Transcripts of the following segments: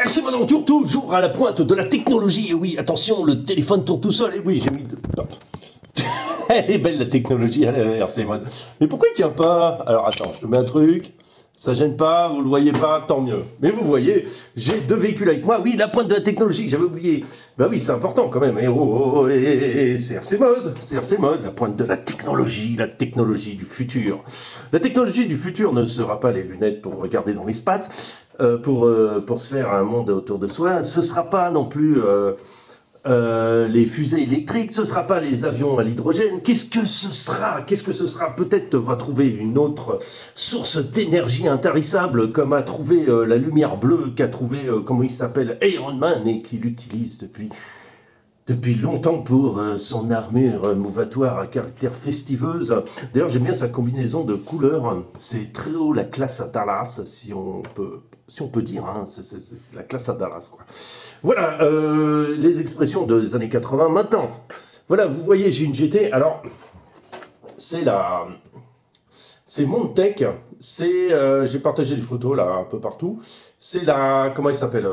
C'est mon aventure toujours à la pointe de la technologie. Et oui, attention, le téléphone tourne tout seul. Et oui, j'ai mis... Elle est belle la technologie, RC Mode. Mais pourquoi il tient pas? Alors attends, je te mets un truc. Ça gêne pas, vous le voyez pas, tant mieux. Mais vous voyez, j'ai deux véhicules avec moi. Oui, la pointe de la technologie, j'avais oublié. Ben oui, c'est important quand même. Et c'est RC Mode, la pointe de la technologie du futur. La technologie du futur ne sera pas les lunettes pour regarder dans l'espace, pour se faire un monde autour de soi. Ce sera pas non plus les fusées électriques, ce sera pas les avions à l'hydrogène. Qu'est-ce que ce sera? Peut-être va trouver une autre source d'énergie intarissable, comme a trouvé la lumière bleue, qu'a trouvé, comment il s'appelle, Iron Man, et qu'il utilise depuis longtemps pour son armure mouvatoire à caractère festiveuse. D'ailleurs, j'aime bien sa combinaison de couleurs. C'est très haut la classe à Dallas, si on peut dire. Hein. C'est la classe à Dallas, quoi. Voilà, les expressions des années 80. Maintenant, voilà, vous voyez, j'ai une GT. Alors, c'est Montech. J'ai partagé des photos, là, un peu partout. C'est comment il s'appelle,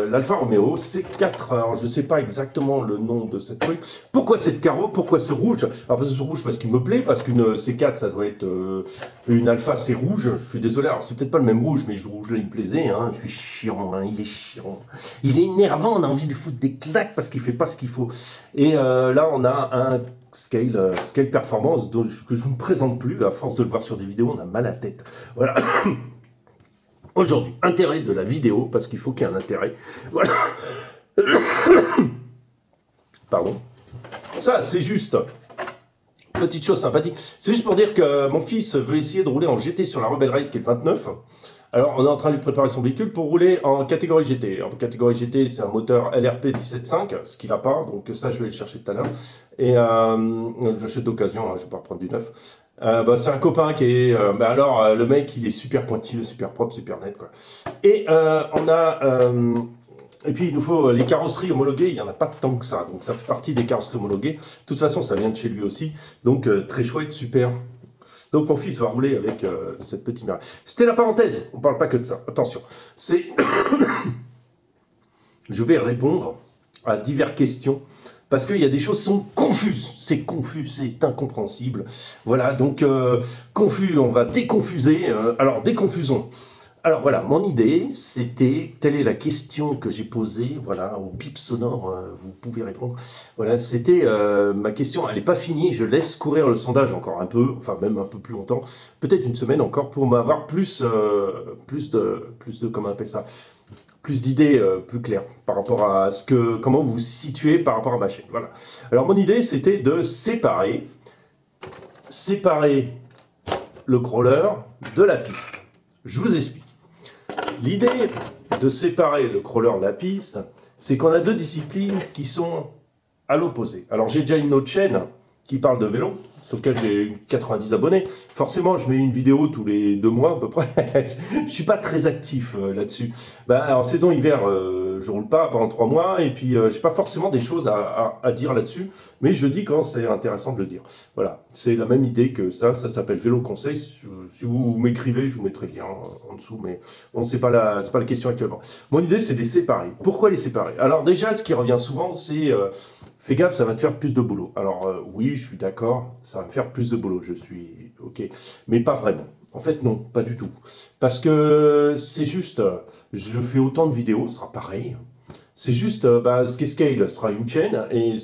l'Alfa Romeo C4, alors je sais pas exactement le nom de cette truc. Pourquoi cette carreau? Pourquoi ce rouge? Alors c'est rouge parce qu'il me plaît, parce qu'une C4 ça doit être une Alpha, c'est rouge, je suis désolé, alors c'est peut-être pas le même rouge, mais ce rouge là il me plaisait, hein. Je suis chiant, hein. Il est chiant. Il est énervant, on a envie de lui foutre des claques parce qu'il fait pas ce qu'il faut. Et là on a un Scale Performance que je ne me présente plus, à force de le voir sur des vidéos, on a mal à la tête. Voilà. Aujourd'hui, intérêt de la vidéo, parce qu'il faut qu'il y ait un intérêt. Voilà. Pardon. Ça, c'est juste. Petite chose sympathique. C'est juste pour dire que mon fils veut essayer de rouler en GT sur la Rebel Race, qui est le 29. Alors, on est en train de lui préparer son véhicule pour rouler en catégorie GT. En catégorie GT, c'est un moteur LRP 17.5, ce qu'il n'a pas. Donc ça, je vais le chercher tout à l'heure. Et je l'achète d'occasion, hein, je ne vais pas reprendre du neuf. C'est un copain qui est... alors, le mec, il est super pointilleux, super propre, super net, quoi. Et on a... et puis, il nous faut les carrosseries homologuées. Il n'y en a pas tant que ça. Donc, ça fait partie des carrosseries homologuées. De toute façon, ça vient de chez lui aussi. Donc, très chouette, super. Donc, mon fils va rouler avec cette petite mère. C'était la parenthèse. On ne parle pas que de ça. Attention. C'est... Je vais répondre à diverses questions. Parce qu'il y a des choses qui sont confuses. C'est confus, c'est incompréhensible. Voilà, donc confus, on va déconfuser. Alors, déconfusons. Alors voilà, mon idée, c'était, telle est la question que j'ai posée, voilà, au bip sonore, vous pouvez répondre. Voilà, c'était ma question, elle n'est pas finie, je laisse courir le sondage encore un peu, enfin même un peu plus longtemps, peut-être une semaine encore, pour m'avoir plus de, comment on appelle ça, plus d'idées plus claires par rapport à comment vous vous situez par rapport à ma chaîne. Voilà. Alors mon idée, c'était de séparer le crawler de la piste. Je vous explique. L'idée de séparer le crawler de la piste, c'est qu'on a deux disciplines qui sont à l'opposé. Alors j'ai déjà une autre chaîne qui parle de vélo, sur laquelle j'ai 90 abonnés. Forcément, je mets une vidéo tous les 2 mois à peu près. Je suis pas très actif là-dessus. En saison hiver, je roule pas pendant 3 mois, et puis j'ai pas forcément des choses à dire là-dessus, mais je dis quand c'est intéressant de le dire. Voilà, c'est la même idée que ça s'appelle Vélo Conseil. Si vous m'écrivez, je vous mettrai le lien en dessous, mais bon, c'est pas la question actuellement. Mon idée, c'est de les séparer. Pourquoi les séparer? Alors déjà, ce qui revient souvent, c'est fais gaffe, ça va te faire plus de boulot. Alors oui, je suis d'accord, ça va me faire plus de boulot, je suis ok, mais pas vraiment. En fait, non, pas du tout. Parce que c'est juste, je fais autant de vidéos, ce sera pareil. C'est juste, ce qui est Scale sera une chaîne, et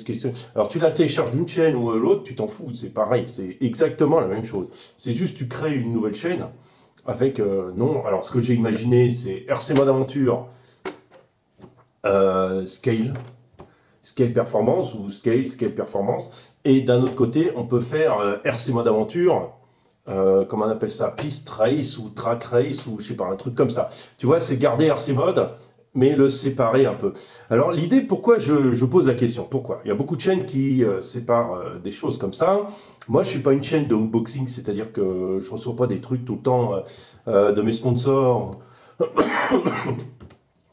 alors tu la télécharges d'une chaîne ou l'autre, tu t'en fous, c'est pareil, c'est exactement la même chose. C'est juste, tu crées une nouvelle chaîne avec, non, alors ce que j'ai imaginé, c'est RC Mode Aventure, Scale Performance ou Scale Performance, et d'un autre côté, on peut faire RC Mode Aventure, comment on appelle ça, Piste Race ou Track Race ou je sais pas, un truc comme ça. Tu vois, c'est garder RC Mode, mais le séparer un peu. Alors l'idée, pourquoi je pose la question? Pourquoi? Il y a beaucoup de chaînes qui séparent des choses comme ça. Moi, je suis pas une chaîne de unboxing, c'est-à-dire que je reçois pas des trucs tout le temps de mes sponsors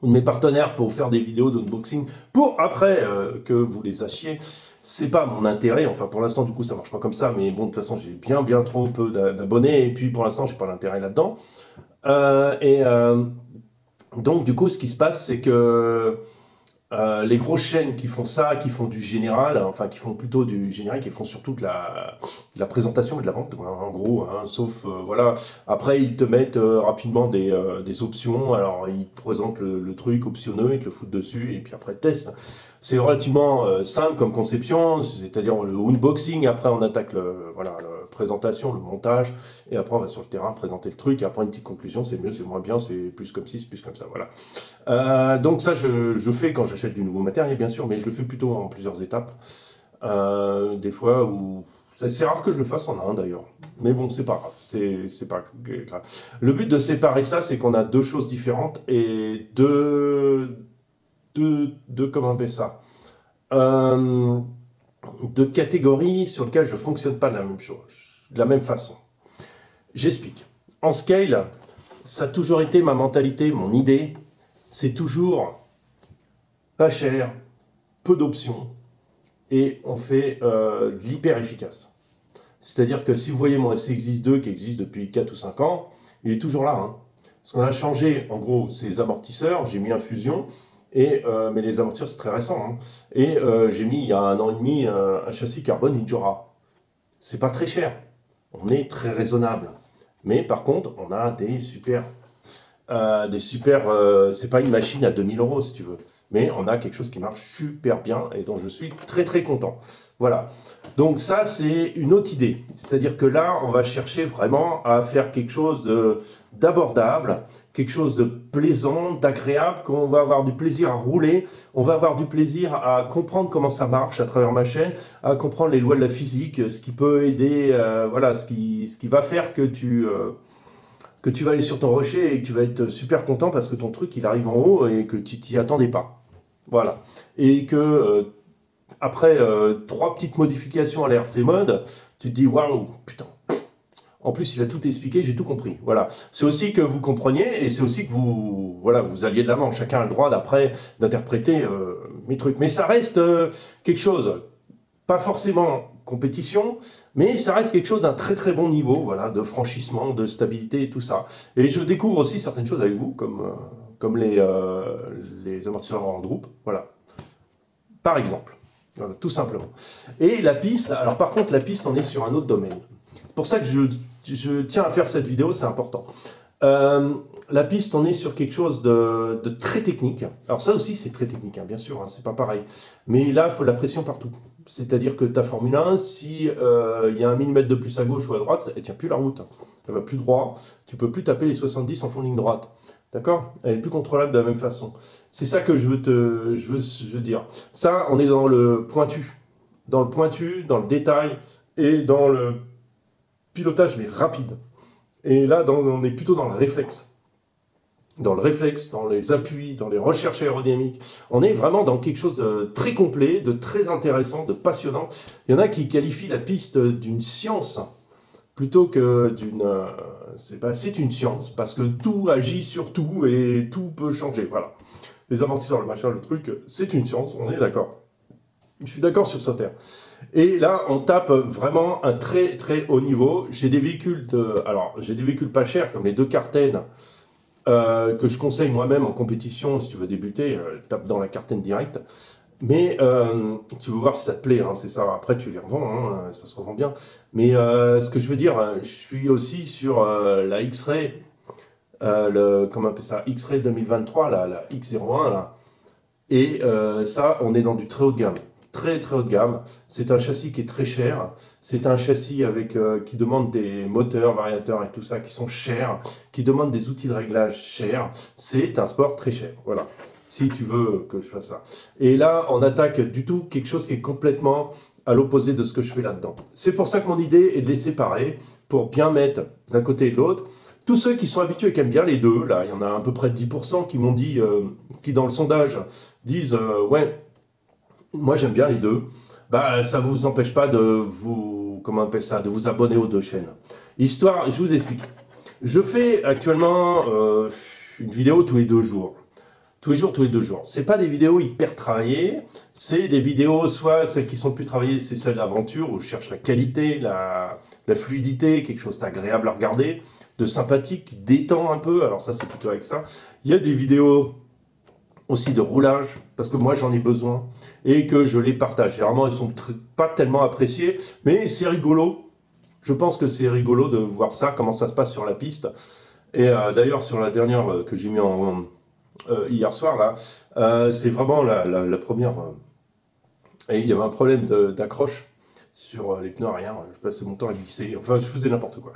ou de mes partenaires pour faire des vidéos d'unboxing pour après que vous les achetiez. C'est pas mon intérêt, enfin pour l'instant du coup ça marche pas comme ça, mais bon de toute façon j'ai bien trop peu d'abonnés et puis pour l'instant j'ai pas l'intérêt là-dedans. Donc, du coup, ce qui se passe, c'est que les grosses chaînes qui font ça, qui font du général, enfin qui font plutôt du générique, qui font surtout de la présentation et de la vente, en gros, hein, sauf, voilà. Après, ils te mettent rapidement des options, alors ils présentent le truc optionneux, ils te le foutent dessus, et puis après, test. C'est relativement simple comme conception, c'est-à-dire le unboxing, après on attaque voilà, la présentation, le montage, et après on va sur le terrain présenter le truc, et après une petite conclusion, c'est mieux, c'est moins bien, c'est plus comme ci, c'est plus comme ça, voilà. Donc ça, je fais quand j'achète du nouveau matériel, bien sûr, mais je le fais plutôt en plusieurs étapes. Des fois où... C'est rare que je le fasse en un, d'ailleurs. Mais bon, c'est pas grave. C'est pas grave. Le but de séparer ça, c'est qu'on a deux choses différentes et comment on appelle ça deux catégories sur lesquelles je fonctionne pas de la même chose, de la même façon. J'explique. En scale, ça a toujours été ma mentalité, mon idée. C'est toujours pas cher, peu d'options, et on fait l'hyper efficace. C'est-à-dire que si vous voyez mon SCX2 qui existe depuis 4 ou 5 ans, il est toujours là. Hein. Parce qu'on a changé, en gros, ses amortisseurs, j'ai mis un Fusion, mais les amortisseurs c'est très récent. Hein. Et j'ai mis il y a 1 an et demi un châssis carbone Injora. C'est pas très cher, on est très raisonnable. Mais par contre, on a des super... c'est pas une machine à 2000 € si tu veux, mais on a quelque chose qui marche super bien et dont je suis très très content. Voilà, donc ça c'est une autre idée, c'est-à-dire que là on va chercher vraiment à faire quelque chose d'abordable, quelque chose de plaisant, d'agréable, qu'on va avoir du plaisir à rouler, on va avoir du plaisir à comprendre comment ça marche à travers ma chaîne, à comprendre les lois de la physique, ce qui peut aider, voilà, ce qui va faire que tu vas aller sur ton rocher et que tu vas être super content parce que ton truc il arrive en haut et que tu t'y attendais pas. Voilà. Et que après 3 petites modifications à l'RC mode, tu te dis waouh, putain. En plus, il a tout expliqué, j'ai tout compris. Voilà. C'est aussi que vous compreniez et c'est aussi que vous, voilà, vous alliez de l'avant. Chacun a le droit d'après d'interpréter mes trucs. Mais ça reste quelque chose, pas forcément compétition, mais ça reste quelque chose d'un très très bon niveau, voilà, de franchissement, de stabilité et tout ça. Et je découvre aussi certaines choses avec vous, comme les amortisseurs en groupe, voilà. Par exemple, voilà, tout simplement. Et la piste, alors par contre la piste, on est sur un autre domaine. C'est pour ça que je tiens à faire cette vidéo, c'est important. La piste, on est sur quelque chose de très technique. Alors ça aussi, c'est très technique, hein, bien sûr, hein, c'est pas pareil. Mais là, il faut de la pression partout. C'est-à-dire que ta Formule 1, si il y a 1 millimètre de plus à gauche ou à droite, elle ne tient plus la route. Elle va plus droit. Tu peux plus taper les 70 en fond de ligne droite. D'accord? Elle est plus contrôlable de la même façon. C'est ça que je veux dire. Ça, on est dans le pointu. Dans le pointu, dans le détail et dans le pilotage, mais rapide. Et là, on est plutôt dans le réflexe. Dans le réflexe, dans les appuis, dans les recherches aérodynamiques. On est vraiment dans quelque chose de très complet, de très intéressant, de passionnant. Il y en a qui qualifient la piste d'une science plutôt que d'une... c'est une science, parce que tout agit sur tout et tout peut changer. Voilà. Les amortisseurs, le machin, le truc, c'est une science, on est d'accord. Je suis d'accord sur ce terme. Et là, on tape vraiment un très très haut niveau. J'ai des véhicules alors, j'ai des véhicules pas chers, comme les 2 Carten, que je conseille moi-même en compétition. Si tu veux débuter, tape dans la Carten direct. Mais tu veux voir si ça te plaît, hein, c'est ça. Après, tu les revends, hein, ça se revend bien. Mais ce que je veux dire, je suis aussi sur la X-Ray, comment on appelle ça, X-Ray 2023, la X01, là. Et ça, on est dans du très haut de gamme. Très très haut de gamme. C'est un châssis qui est très cher. C'est un châssis avec qui demande des moteurs, variateurs et tout ça qui sont chers, qui demande des outils de réglage chers. C'est un sport très cher. Voilà. Si tu veux que je fasse ça. Et là, on attaque du tout quelque chose qui est complètement à l'opposé de ce que je fais là-dedans. C'est pour ça que mon idée est de les séparer pour bien mettre d'un côté et de l'autre. Tous ceux qui sont habitués et qui aiment bien les deux, là, il y en a à peu près 10% qui m'ont dit, qui dans le sondage disent ouais, moi j'aime bien les deux, bah ça vous empêche pas de vous, comment on appelle ça, de vous abonner aux 2 chaînes. Histoire, je vous explique. Je fais actuellement une vidéo tous les 2 jours. Tous les 2 jours. C'est pas des vidéos hyper travaillées, c'est des vidéos, soit celles qui sont plus travaillées, c'est celles d'aventure, où je cherche la qualité, la fluidité, quelque chose d'agréable à regarder, de sympathique, qui détend un peu. Alors ça, c'est plutôt avec ça. Il y a des vidéos aussi de roulage, parce que moi j'en ai besoin, et que je les partage. Généralement, elles sont pas tellement appréciées, mais c'est rigolo. Je pense que c'est rigolo de voir ça, comment ça se passe sur la piste. Et d'ailleurs, sur la dernière que j'ai mis hier soir, là, c'est vraiment la première. Et il y avait un problème d'accroche sur les pneus arrière. Je passais mon temps à glisser. Enfin, je faisais n'importe quoi.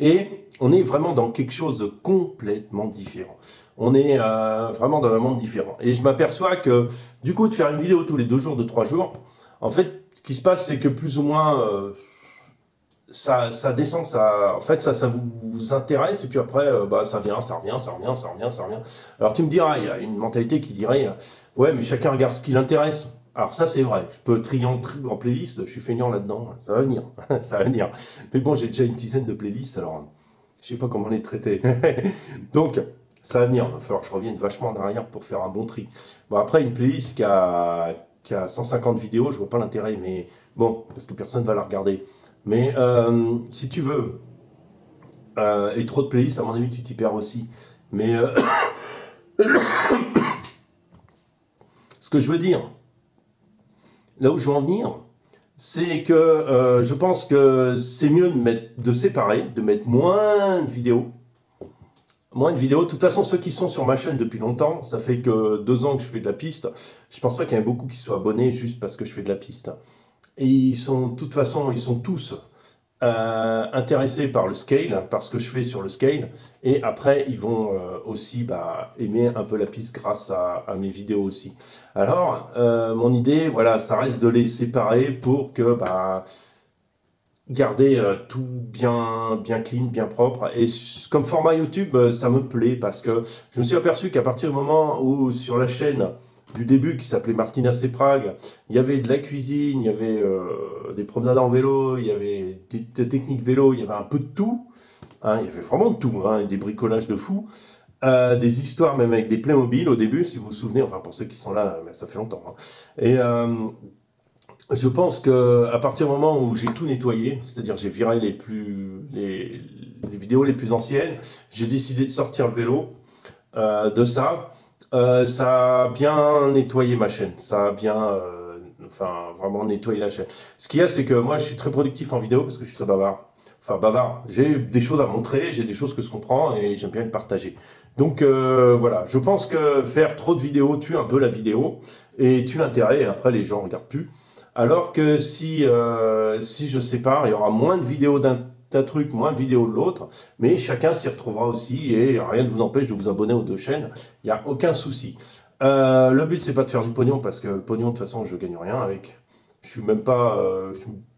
Et on est vraiment dans quelque chose de complètement différent. On est vraiment dans un monde différent. Et je m'aperçois que, du coup, de faire une vidéo tous les 2 jours, 2-3 jours, en fait, ce qui se passe, c'est que plus ou moins, ça descend, en fait, ça vous intéresse, et puis après, bah, ça vient, ça revient, ça revient, ça revient, ça revient. Alors tu me diras, il y a une mentalité qui dirait, ouais, mais chacun regarde ce qui l'intéresse. Alors ça, c'est vrai, je peux trier en playlist, je suis feignant là-dedans, ça va venir, ça va venir. Mais bon, j'ai déjà une dizaine de playlists, alors je sais pas comment les traiter. Donc, ça va venir, il va falloir que je revienne vachement en arrière pour faire un bon tri. Bon, après, une playlist qui a 150 vidéos, je vois pas l'intérêt, mais bon, parce que personne va la regarder. Mais si tu veux, et trop de playlists, à mon avis, tu t'y perds aussi. Mais ce que je veux dire, là où je veux en venir, c'est que je pense que c'est mieux de séparer, de mettre moins de vidéos. Moins de vidéos. De toute façon, ceux qui sont sur ma chaîne depuis longtemps, ça fait que 2 ans que je fais de la piste. Je pense pas qu'il y en ait beaucoup qui soient abonnés juste parce que je fais de la piste. Et ils sont, de toute façon, ils sont tous intéressés par le scale, par ce que je fais sur le scale. Et après, ils vont aussi aimer un peu la piste grâce à mes vidéos aussi. Alors, mon idée, voilà, ça reste de les séparer pour que garder tout bien clean, bien propre. Et comme format YouTube, ça me plaît parce que je me suis aperçu qu'à partir du moment où sur la chaîne du début qui s'appelait Martina C. Prague, il y avait de la cuisine, il y avait des promenades en vélo, il y avait des techniques vélo, il y avait un peu de tout, hein, il y avait vraiment de tout, hein, des bricolages de fou, des histoires même avec des Playmobil au début, si vous vous souvenez, enfin pour ceux qui sont là, ça fait longtemps. Hein. Et je pense que à partir du moment où j'ai tout nettoyé, c'est-à-dire j'ai viré les vidéos les plus anciennes, j'ai décidé de sortir le vélo de ça. Ça a bien nettoyé ma chaîne, ça a bien, enfin vraiment nettoyé la chaîne. Ce qu'il y a, c'est que moi je suis très productif en vidéo parce que je suis très bavard. Enfin bavard, j'ai des choses à montrer, j'ai des choses que je comprends et j'aime bien le partager. Donc voilà, je pense que faire trop de vidéos tue un peu la vidéo et tue l'intérêt et après les gens regardent plus. Alors que si je sépare, il y aura moins de vidéos d'un truc, moins de vidéos de l'autre, mais chacun s'y retrouvera aussi et rien ne vous empêche de vous abonner aux 2 chaînes, il n'y a aucun souci. Le but c'est pas de faire du pognon parce que le pognon de toute façon je gagne rien avec. Je suis même pas,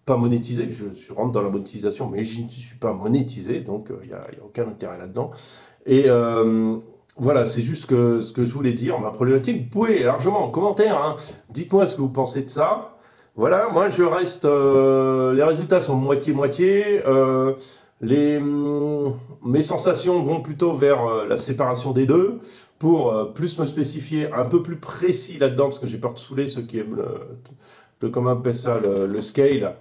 monétisé, je rentre dans la monétisation, mais je ne suis pas monétisé, donc il n'y a aucun intérêt là-dedans. Et voilà, c'est juste ce que je voulais dire, ma problématique. Vous pouvez largement en commentaire, hein, dites-moi ce que vous pensez de ça. Voilà, moi je reste, les résultats sont moitié-moitié, mes sensations vont plutôt vers la séparation des deux, pour plus me spécifier, un peu plus précis là-dedans, parce que j'ai peur de saouler ceux qui aiment comment on appelle ça, le scale.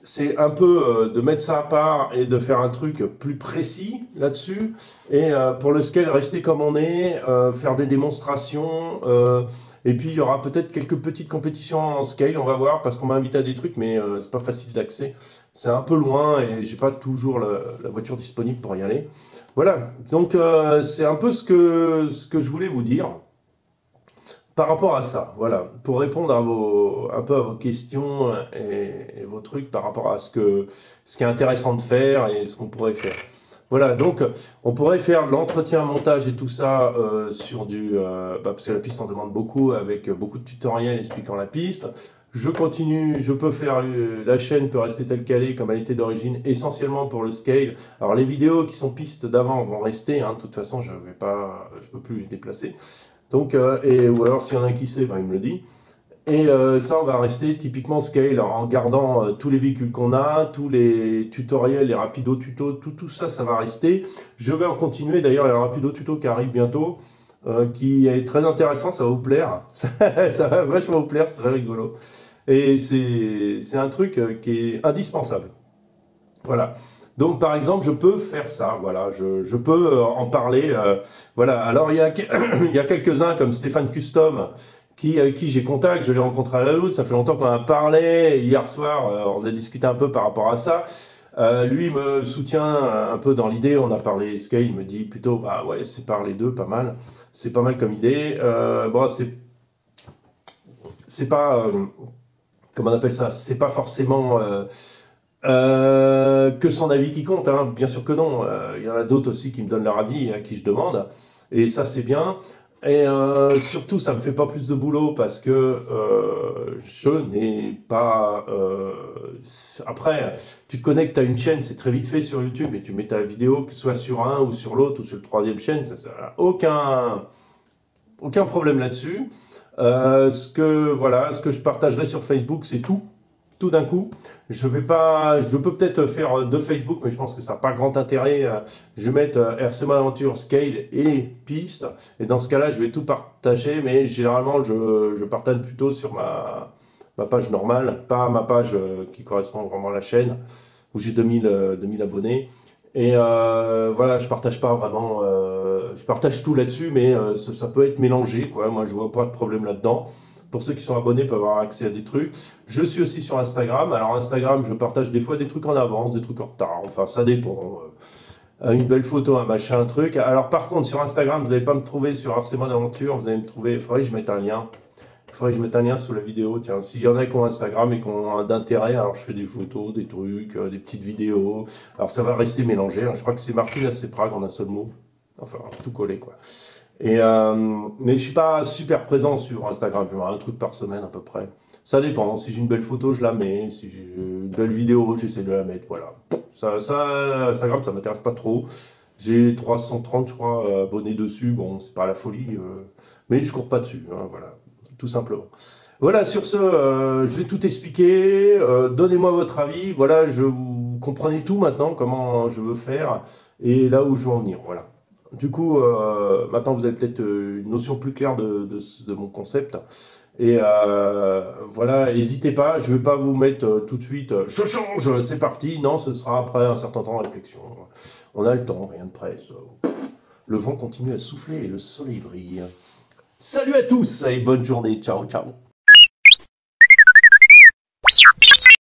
C'est un peu de mettre ça à part et de faire un truc plus précis là-dessus, et pour le scale, rester comme on est, faire des démonstrations, et puis il y aura peut-être quelques petites compétitions en scale, on va voir, parce qu'on m'a invité à des trucs, mais c'est pas facile d'accès. C'est un peu loin et j'ai pas toujours la voiture disponible pour y aller. Voilà, donc c'est un peu ce que je voulais vous dire par rapport à ça. Voilà, pour répondre un peu à vos questions et vos trucs par rapport à ce qui est intéressant de faire et ce qu'on pourrait faire. Voilà, donc on pourrait faire l'entretien, montage et tout ça sur parce que la piste en demande beaucoup, avec beaucoup de tutoriels expliquant la piste. Je continue, je peux faire, la chaîne peut rester telle qu'elle est, comme elle était d'origine, essentiellement pour le scale. Alors les vidéos qui sont pistes d'avant vont rester, hein, de toute façon je peux plus les déplacer. Donc, ou alors s'il y en a un qui sait, ben, il me le dit. Et ça, on va rester typiquement scale en gardant tous les véhicules qu'on a, tous les tutoriels, les rapido tutos, tout ça, ça va rester. Je vais en continuer, d'ailleurs, il y a un rapido tuto qui arrive bientôt, qui est très intéressant, ça va vous plaire. Ça va vachement vous plaire, c'est très rigolo. Et c'est un truc qui est indispensable. Voilà. Donc, par exemple, je peux faire ça, voilà, je peux en parler, voilà. Alors, il y a quelques-uns comme Stéphane Custom, avec qui j'ai contact, je l'ai rencontré à la Loutre, ça fait longtemps qu'on a parlé, hier soir, on a discuté un peu par rapport à ça. Lui me soutient un peu dans l'idée, on a parlé scale, il me dit plutôt, bah ouais, sépare les deux, pas mal, c'est pas mal comme idée. Bon, c'est pas, comment on appelle ça, c'est pas forcément que son avis qui compte, hein. Bien sûr que non. Il y en a d'autres aussi qui me donnent leur avis, à qui je demande, et ça c'est bien. Et surtout, ça me fait pas plus de boulot parce que je n'ai pas. Après, tu te connectes à une chaîne, c'est très vite fait sur YouTube, et tu mets ta vidéo, que ce soit sur un ou sur l'autre ou sur le troisième chaîne, ça n'a aucun problème là-dessus. Voilà, ce que je partagerai sur Facebook, c'est tout d'un coup. Je peux peut-être faire de Facebook, mais je pense que ça n'a pas grand intérêt. Je vais mettre RC Mode Aventure, Scale et Piste. Et dans ce cas-là, je vais tout partager, mais généralement, je partage plutôt sur ma page normale, pas ma page qui correspond vraiment à la chaîne, où j'ai 2000 abonnés. Et voilà, je partage pas vraiment, je partage tout là-dessus, mais ça peut être mélangé, quoi. Moi, je vois pas de problème là-dedans. Pour ceux qui sont abonnés, peuvent avoir accès à des trucs. Je suis aussi sur Instagram. Alors Instagram, je partage des fois des trucs en avance, des trucs en retard. Enfin, ça dépend. Une belle photo, un machin, un truc. Alors par contre, sur Instagram, vous n'allez pas me trouver sur RC Mode Aventure. Vous allez me trouver. Il faudrait que je mette un lien. Il faudrait que je mette un lien sous la vidéo. Tiens, s'il y en a qui ont Instagram et qui ont d'intérêt, alors je fais des photos, des trucs, des petites vidéos. Alors ça va rester mélangé, hein. Je crois que c'est marqué là, c'est Prague en un seul mot. Enfin, tout collé, quoi. Et, mais je suis pas super présent sur Instagram, je mets un truc par semaine à peu près. Ça dépend, si j'ai une belle photo, je la mets, si j'ai une belle vidéo, j'essaie de la mettre, voilà. Instagram, ça m'intéresse pas trop. J'ai 330, je crois, abonnés dessus, bon, c'est pas la folie, mais je cours pas dessus, hein, voilà, tout simplement. Voilà, sur ce, je vais tout expliquer, donnez-moi votre avis, voilà, vous comprenez tout maintenant, comment je veux faire, et là où je veux en venir, voilà. Du coup, maintenant vous avez peut-être une notion plus claire de mon concept. Et voilà, n'hésitez pas, je ne vais pas vous mettre tout de suite, je change, c'est parti. Non, ce sera après un certain temps de réflexion. On a le temps, rien de presse. Le vent continue à souffler et le soleil brille. Salut à tous et bonne journée, ciao, ciao.